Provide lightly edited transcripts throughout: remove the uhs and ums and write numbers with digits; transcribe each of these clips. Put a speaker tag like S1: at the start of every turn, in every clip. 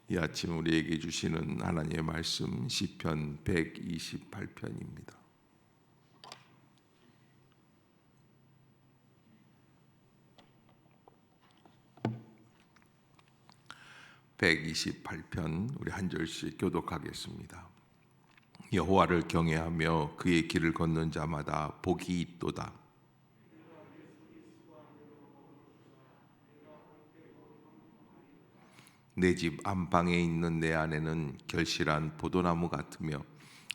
S1: 이 아침 우리에게 주시는 하나님의 말씀 시편 128편입니다. (128편) 우리 한 절씩 교독하겠습니다. 여호와를 경외하며 그의 길을 걷는 자마다 복이 있도다. 내 집 안방에 있는 내 아내는 결실한 포도나무 같으며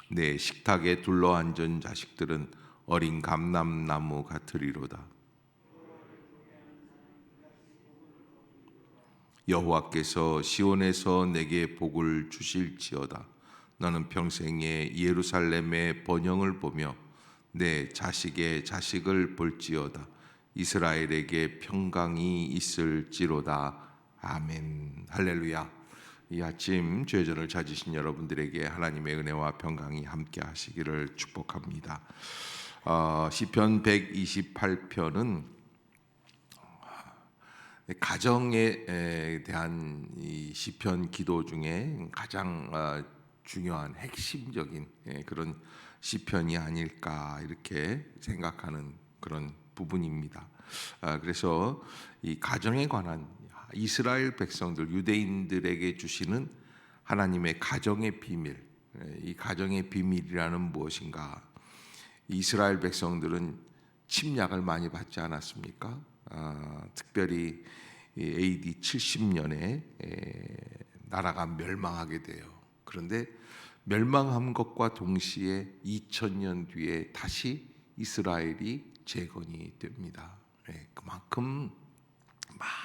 S1: 내 식탁에 둘러앉은 자식들은 어린 감람나무 같으리로다. 여호와께서 시온에서 내게 복을 주실지어다. 너는 평생에 예루살렘의 번영을 보며 내 자식의 자식을 볼지어다. 이스라엘에게 평강이 있을지로다. 아멘. 할렐루야. 이 아침 죄전을 찾으신 여러분들에게 하나님의 은혜와 평강이 함께 하시기를 축복합니다. 시편 128편은 가정에 대한 이 시편 기도 중에 가장 중요한 핵심적인 그런 시편이 아닐까 이렇게 생각하는 그런 부분입니다. 그래서 이 가정에 관한 이스라엘 백성들, 유대인들에게 주시는 하나님의 가정의 비밀, 이 가정의 비밀이라는 무엇인가? 이스라엘 백성들은 침략을 많이 받지 않았습니까? 특별히 AD 70년에 나라가 멸망하게 돼요. 그런데 멸망한 것과 동시에 2000년 뒤에 다시 이스라엘이 재건이 됩니다. 그만큼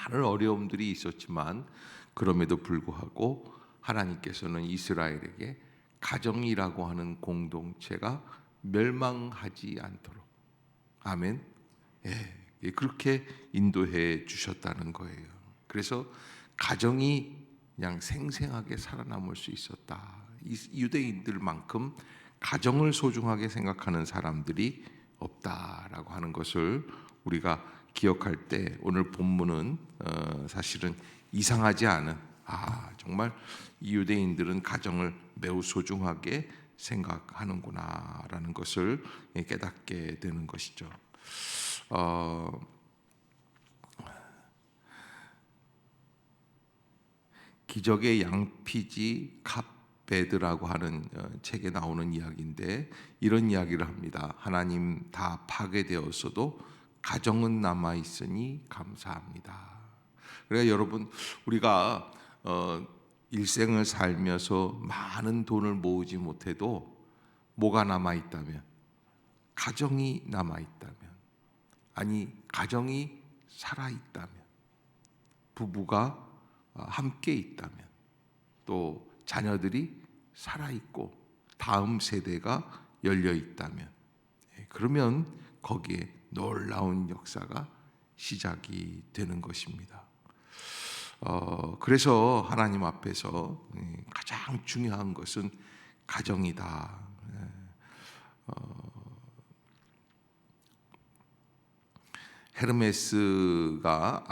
S1: 많은 어려움들이 있었지만 그럼에도 불구하고 하나님께서는 이스라엘에게 가정이라고 하는 공동체가 멸망하지 않도록, 아멘. 그렇게 인도해 주셨다는 거예요. 그래서 가정이 그냥 생생하게 살아남을 수 있었다. 유대인들만큼 가정을 소중하게 생각하는 사람들이 없다라고 하는 것을 우리가 기억할 때 오늘 본문은 사실은 이상하지 않은, 정말 이 유대인들은 가정을 매우 소중하게 생각하는구나라는 것을 깨닫게 되는 것이죠. 기적의 양피지 캅베드라고 하는 책에 나오는 이야기인데 이런 이야기를 합니다. 하나님 다 파괴되었어도 가정은 남아 있으니 감사합니다. 그래서 여러분, 우리가 일생을 살면서 많은 돈을 모으지 못해도 뭐가 남아 있다면, 가정이 남아 있다면, 아니 가정이 살아 있다면, 부부가 함께 있다면, 또 자녀들이 살아 있고 다음 세대가 열려 있다면, 그러면 거기에 놀라운 역사가 시작이 되는 것입니다. 그래서 하나님 앞에서 가장 중요한 것은 가정이다. 헤르메스가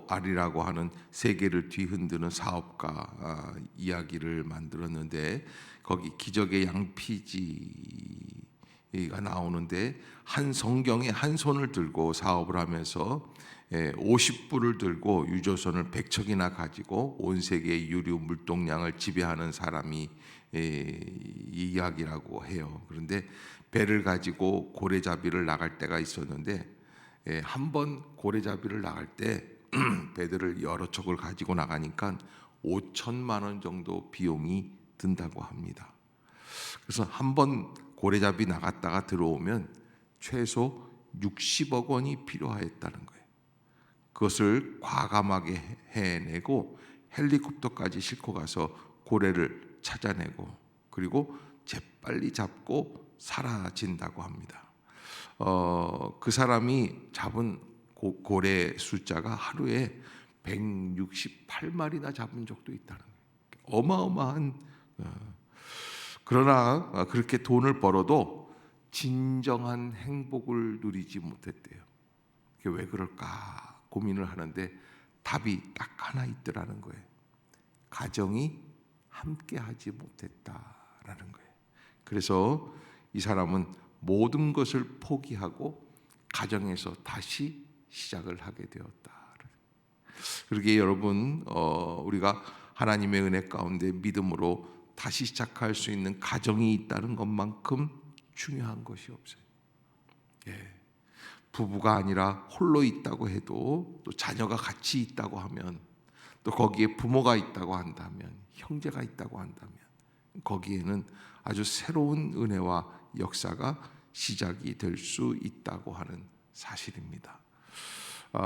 S1: 아리라고 하는 세계를 뒤흔드는 사업가 이야기를 만들었는데 거기 기적의 양피지가 나오는데 한 성경에 한 손을 들고 사업을 하면서 50불을 들고 유조선을 100척이나 가지고 온 세계의 유류 물동량을 지배하는 사람이 이 이야기라고 해요. 그런데 배를 가지고 고래잡이를 나갈 때가 있었는데 한 번 고래잡이를 나갈 때 배들을 여러 척을 가지고 나가니까 5천만 원 정도 비용이 든다고 합니다. 그래서 한 번 고래잡이 나갔다가 들어오면 최소 60억 원이 필요했다는 거예요. 그것을 과감하게 해내고 헬리콥터까지 싣고 가서 고래를 찾아내고 그리고 재빨리 잡고 사라진다고 합니다. 그 사람이 잡은 고래 숫자가 하루에 168마리나 잡은 적도 있다는 거예요. 어마어마한. 그러나 그렇게 돈을 벌어도 진정한 행복을 누리지 못했대요. 왜 그럴까 고민을 하는데 답이 딱 하나 있더라는 거예요. 가정이 함께하지 못했다라는 거예요. 그래서 이 사람은 모든 것을 포기하고 가정에서 다시 시작을 하게 되었다. 그러기에 여러분, 우리가 하나님의 은혜 가운데 믿음으로 다시 시작할 수 있는 가정이 있다는 것만큼 중요한 것이 없어요. 예. 부부가 아니라 홀로 있다고 해도, 또 자녀가 같이 있다고 하면, 또 거기에 부모가 있다고 한다면, 형제가 있다고 한다면, 거기에는 아주 새로운 은혜와 역사가 시작이 될 수 있다고 하는 사실입니다.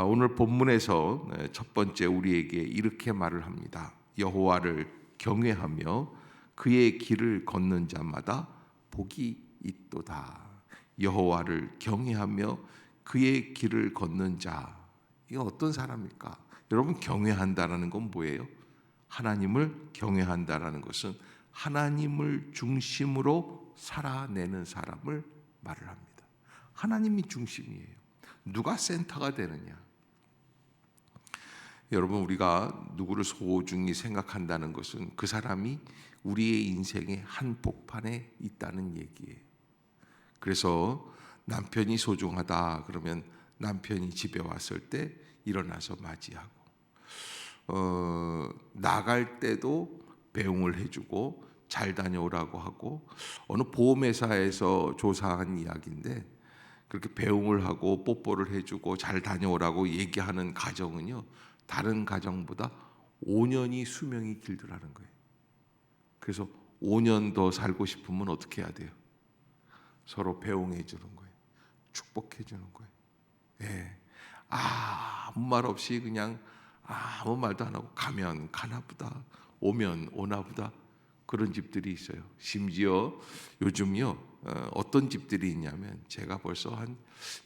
S1: 오늘 본문에서 첫 번째 우리에게 이렇게 말을 합니다. 여호와를 경외하며 그의 길을 걷는 자마다 복이 있도다. 여호와를 경외하며 그의 길을 걷는 자, 이거 어떤 사람일까? 여러분, 경외한다라는 건 뭐예요? 하나님을 경외한다라는 것은 하나님을 중심으로 살아내는 사람을 말을 합니다. 하나님이 중심이에요. 누가 센터가 되느냐? 여러분, 우리가 누구를 소중히 생각한다는 것은 그 사람이 우리의 인생의 한 복판에 있다는 얘기예요. 그래서 남편이 소중하다 그러면 남편이 집에 왔을 때 일어나서 맞이하고, 나갈 때도 배웅을 해주고 잘 다녀오라고 하고, 어느 보험회사에서 조사한 이야기인데 그렇게 배웅을 하고 뽀뽀를 해주고 잘 다녀오라고 얘기하는 가정은요, 다른 가정보다 5년이 수명이 길더라는 거예요. 그래서 5년 더 살고 싶으면 어떻게 해야 돼요? 서로 배웅해 주는 거예요. 축복해 주는 거예요. 예. 아무 말 없이 그냥 아무 말도 안 하고 가면 가나보다, 오면 오나보다, 그런 집들이 있어요. 심지어 요즘요, 어떤 집들이 있냐면, 제가 벌써 한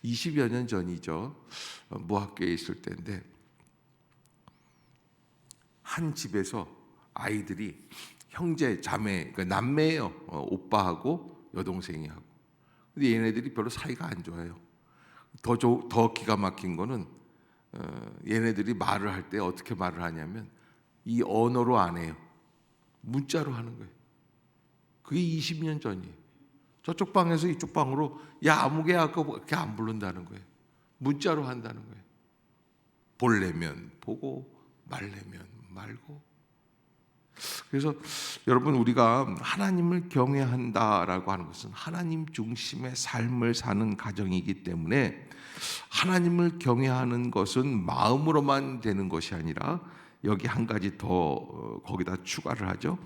S1: 20여 년 전이죠, 무학교에 있을 때인데, 한 집에서 아이들이 형제, 자매, 그러니까 남매예요. 오빠하고 여동생이 하고. 근데 얘네들이 별로 사이가 안 좋아요. 더 기가 막힌 거는, 얘네들이 말을 할 때 어떻게 말을 하냐면, 이 언어로 안 해요. 문자로 하는 거예요. 그게 20년 전이에요. 저쪽 방에서 이쪽 방으로 야 아무개 아까 그렇게 안 부른다는 거예요. 문자로 한다는 거예요. 볼래면 보고 말래면 말고. 그래서 여러분, 우리가 하나님을 경외한다라고 하는 것은 하나님 중심의 삶을 사는 가정이기 때문에, 하나님을 경외하는 것은 마음으로만 되는 것이 아니라, 여기 한 가지 더 거기다 추가를 하죠.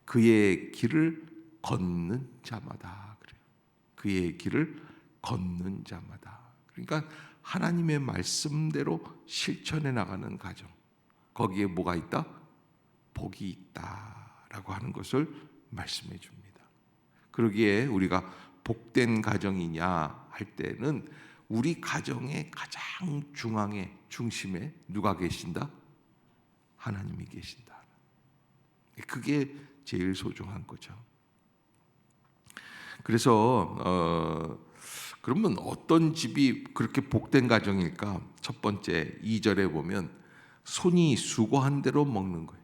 S1: 그의 길을 걷는 자마다. 그래요. 그의 길을 걷는 자마다. 그러니까 하나님의 말씀대로 실천해 나가는 가정, 거기에 뭐가 있다? 복이 있다라고 하는 것을 말씀해 줍니다. 그러기에 우리가 복된 가정이냐 할 때는, 우리 가정의 가장 중심에 누가 계신다? 하나님이 계신다. 그게 제일 소중한 거죠. 그래서 그러면 어떤 집이 그렇게 복된 가정일까? 첫 번째 2절에 보면 손이 수고한 대로 먹는 거예요.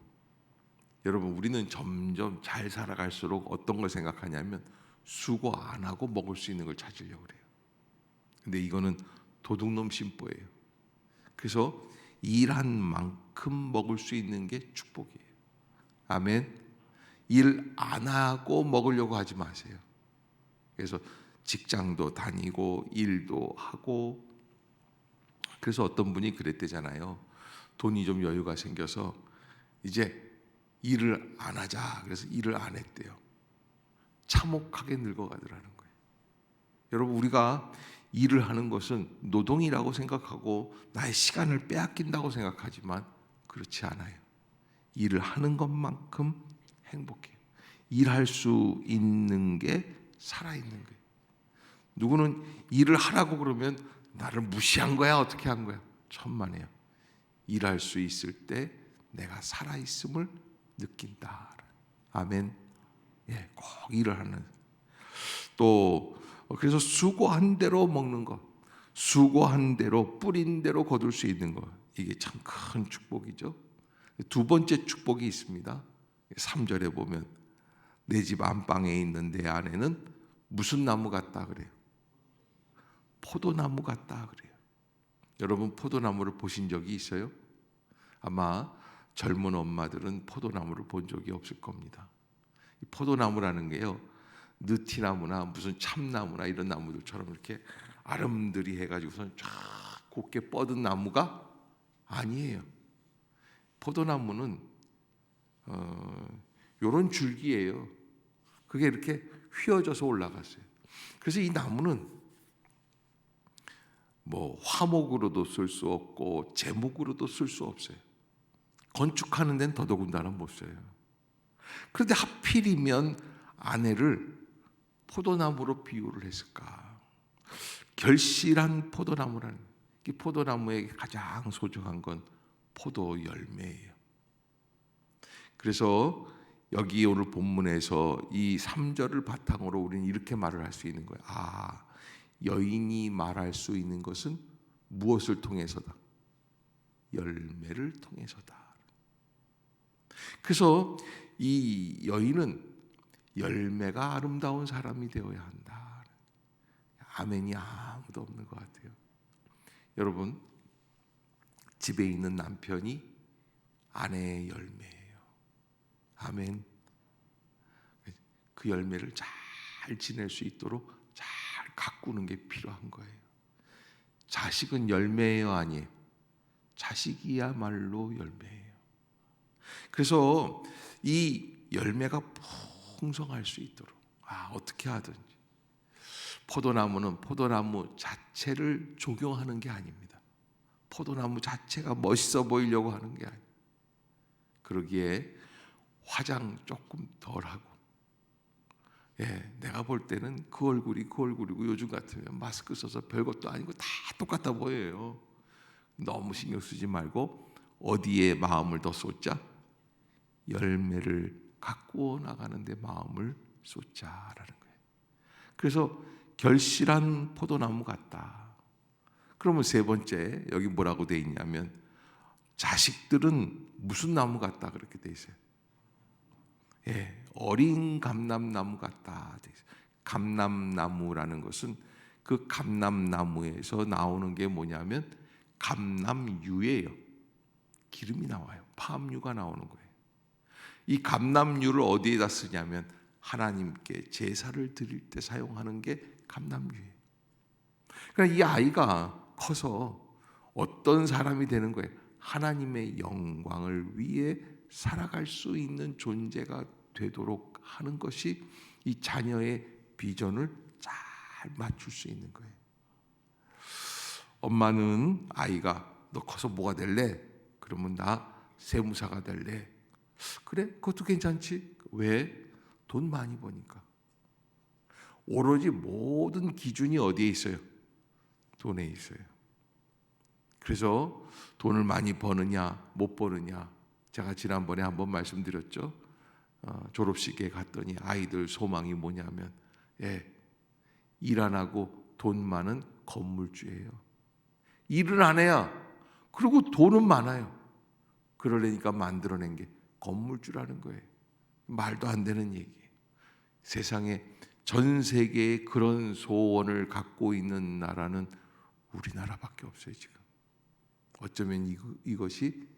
S1: 여러분, 우리는 점점 잘 살아갈수록 어떤 걸 생각하냐면, 수고 안 하고 먹을 수 있는 걸 찾으려고 그래요. 근데 이거는 도둑놈 심보예요. 그래서 일한 만큼 먹을 수 있는 게 축복이에요. 아멘. 일 안 하고 먹으려고 하지 마세요. 그래서 직장도 다니고 일도 하고. 그래서 어떤 분이 그랬대잖아요. 돈이 좀 여유가 생겨서 이제 일을 안 하자. 그래서 일을 안 했대요. 참혹하게 늙어가더라는 거예요. 여러분, 우리가 일을 하는 것은 노동이라고 생각하고 나의 시간을 빼앗긴다고 생각하지만 그렇지 않아요. 일을 하는 것만큼 행복해요. 일할 수 있는 게 살아있는 거예요. 누구는 일을 하라고 그러면 나를 무시한 거야, 어떻게 한 거야? 천만에요. 일할 수 있을 때 내가 살아있음을 느낀다. 아멘. 예, 꼭 일을 하는. 또 그래서 수고한 대로 먹는 것, 수고한 대로 뿌린 대로 거둘 수 있는 것, 이게 참 큰 축복이죠. 두 번째 축복이 있습니다. 3절에 보면 내 집 안방에 있는 내 아내는 무슨 나무 같다 그래요? 포도나무 같다 그래요. 여러분 포도나무를 보신 적이 있어요? 아마 젊은 엄마들은 포도나무를 본 적이 없을 겁니다. 이 포도나무라는 게요, 느티나무나 무슨 참나무나 이런 나무들처럼 이렇게 아름드리 해가지고선 쫙 곱게 뻗은 나무가 아니에요. 포도나무는 요런 줄기예요. 그게 이렇게 휘어져서 올라갔어요. 그래서 이 나무는 뭐 화목으로도 쓸 수 없고 제목으로도 쓸 수 없어요. 건축하는 데는 더더군다나 못 써요. 그런데 하필이면 아내를 포도나무로 비유를 했을까? 결실한 포도나무라는, 이 포도나무에게 가장 소중한 건 포도 열매예요. 그래서 여기 오늘 본문에서 이 3절을 바탕으로 우리는 이렇게 말을 할 수 있는 거예요. 아, 여인이 말할 수 있는 것은 무엇을 통해서다? 열매를 통해서다. 그래서 이 여인은 열매가 아름다운 사람이 되어야 한다. 아멘이 아무도 없는 것 같아요. 여러분, 집에 있는 남편이 아내의 열매예요. 아멘. 그 열매를 잘 지낼 수 있도록 잘 가꾸는 게 필요한 거예요. 자식은 열매예요, 아니에요? 자식이야말로 열매예요. 그래서 이 열매가 풍성할 수 있도록 어떻게 하든지, 포도나무는 포도나무 자체를 조경하는 게 아닙니다. 포도나무 자체가 멋있어 보이려고 하는 게 아니에요. 그러기에 화장 조금 덜하고, 내가 볼 때는 그 얼굴이고 요즘 같으면 마스크 써서 별것도 아니고 다 똑같아 보여요. 너무 신경 쓰지 말고 어디에 마음을 더 쏟자? 열매를 가꾸어 나가는 데 마음을 쏟자라는 거예요. 그래서 결실한 포도나무 같다. 그러면 세 번째, 여기 뭐라고 돼 있냐면 자식들은 무슨 나무 같다 그렇게 돼 있어요. 어린 감람나무 같다. 감람나무라는 것은 그 감람나무에서 나오는 게 뭐냐면 감람유예요. 기름이 나와요. 팜유가 나오는 거예요. 이 감람유를 어디에다 쓰냐면 하나님께 제사를 드릴 때 사용하는 게 감람유예요. 그러니까 이 아이가 커서 어떤 사람이 되는 거예요? 하나님의 영광을 위해 살아갈 수 있는 존재가 되도록 하는 것이 이 자녀의 비전을 잘 맞출 수 있는 거예요. 엄마는 아이가 너 커서 뭐가 될래? 그러면 나 세무사가 될래. 그래? 그것도 괜찮지. 왜? 돈 많이 버니까. 오로지 모든 기준이 어디에 있어요? 돈에 있어요. 그래서 돈을 많이 버느냐 못 버느냐, 제가 지난번에 한번 말씀드렸죠. 졸업식에 갔더니 아이들 소망이 뭐냐면 일 안 하고 돈 많은 건물주예요. 일을 안 해야, 그리고 돈은 많아요. 그러려니까 만들어낸 게 건물주라는 거예요. 말도 안 되는 얘기예요. 세상에 전 세계에 그런 소원을 갖고 있는 나라는 우리나라밖에 없어요. 지금 어쩌면 이것이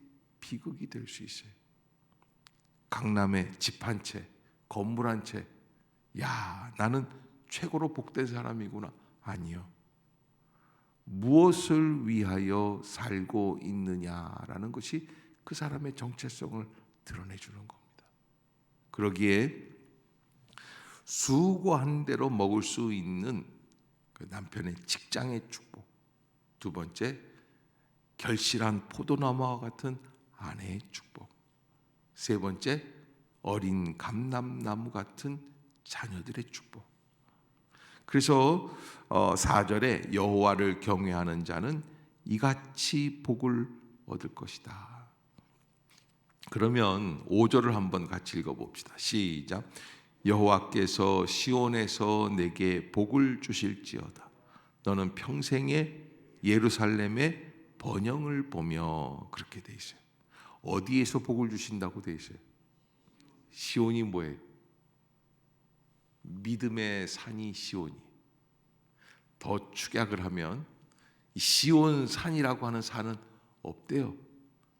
S1: 비극이 될 수 있어요. 강남에 집 한 채, 건물 한 채, 나는 최고로 복된 사람이구나. 아니요. 무엇을 위하여 살고 있느냐라는 것이 그 사람의 정체성을 드러내주는 겁니다. 그러기에 수고한 대로 먹을 수 있는 그 남편의 직장의 축복, 두 번째, 결실한 포도나무와 같은 아내의 축복, 세 번째, 어린 감람나무 같은 자녀들의 축복. 그래서 4절에 여호와를 경외하는 자는 이같이 복을 얻을 것이다. 그러면 5절을 한번 같이 읽어봅시다. 시작. 여호와께서 시온에서 내게 복을 주실지어다. 너는 평생에 예루살렘의 번영을 보며, 그렇게 돼 있어요. 어디에서 복을 주신다고 돼 있어요? 시온이 뭐예요? 믿음의 산이 시온이. 더 축약을 하면 이 시온 산이라고 하는 산은 없대요.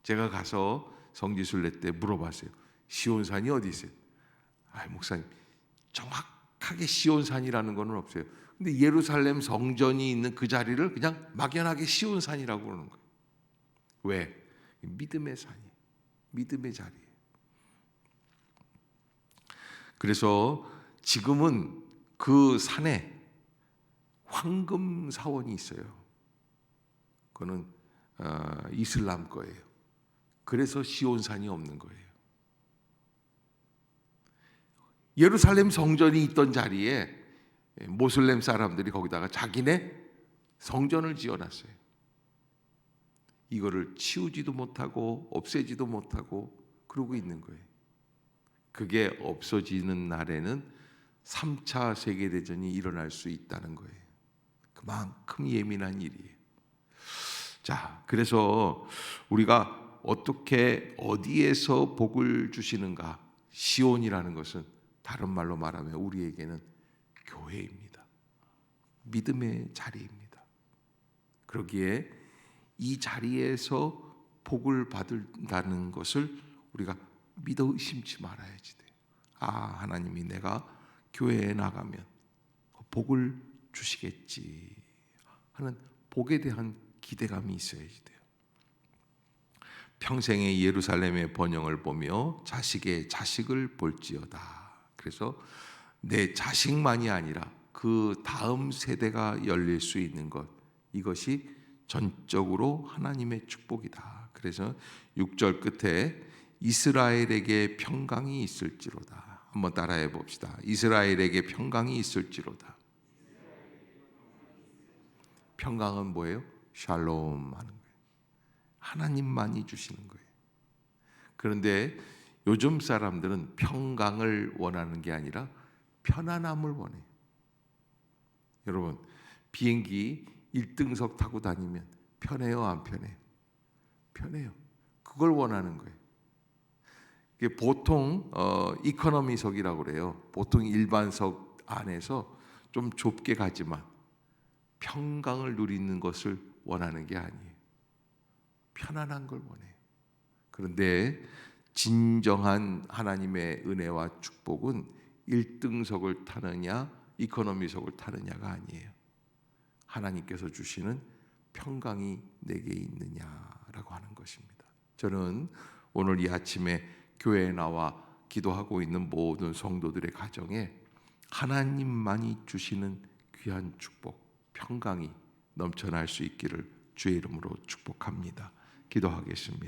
S1: 제가 가서 성지순례 때 물어봤어요. 시온 산이 어디 있어요? 목사님, 정확하게 시온 산이라는 건 없어요. 근데 예루살렘 성전이 있는 그 자리를 그냥 막연하게 시온 산이라고 그러는 거예요. 왜? 믿음의 산이에요. 믿음의 자리예요. 그래서 지금은 그 산에 황금 사원이 있어요. 그거는 이슬람 거예요. 그래서 시온산이 없는 거예요. 예루살렘 성전이 있던 자리에 모슬렘 사람들이 거기다가 자기네 성전을 지어놨어요. 이거를 치우지도 못하고 없애지도 못하고 그러고 있는 거예요. 그게 없어지는 날에는 3차 세계대전이 일어날 수 있다는 거예요. 그만큼 예민한 일이에요. 자, 그래서 우리가 어떻게 어디에서 복을 주시는가? 시온이라는 것은 다른 말로 말하면 우리에게는 교회입니다. 믿음의 자리입니다. 그러기에 이 자리에서 복을 받는다는 것을 우리가 믿어 의심치 말아야지 돼요. 하나님이 내가 교회에 나가면 복을 주시겠지 하는 복에 대한 기대감이 있어야지 돼요. 평생의 예루살렘의 번영을 보며 자식의 자식을 볼지어다. 그래서 내 자식만이 아니라 그 다음 세대가 열릴 수 있는 것, 이것이 전적으로 하나님의 축복이다. 그래서 6절 끝에 이스라엘에게 평강이 있을지로다. 한번 따라해 봅시다. 이스라엘에게 평강이 있을지로다. 평강은 뭐예요? 샬롬 하는 거예요. 하나님만이 주시는 거예요. 그런데 요즘 사람들은 평강을 원하는 게 아니라 편안함을 원해요. 여러분, 비행기 1등석 타고 다니면 편해요, 안 편해요? 편해요. 그걸 원하는 거예요. 이게 보통 이코노미석이라고 그래요. 보통 일반석 안에서 좀 좁게 가지만 평강을 누리는 것을 원하는 게 아니에요. 편안한 걸 원해요. 그런데 진정한 하나님의 은혜와 축복은 1등석을 타느냐 이코노미석을 타느냐가 아니에요. 하나님께서 주시는 평강이 내게 있느냐라고 하는 것입니다. 저는 오늘 이 아침에 교회에 나와 기도하고 있는 모든 성도들의 가정에 하나님만이 주시는 귀한 축복, 평강이 넘쳐날 수 있기를 주의 이름으로 축복합니다. 기도하겠습니다.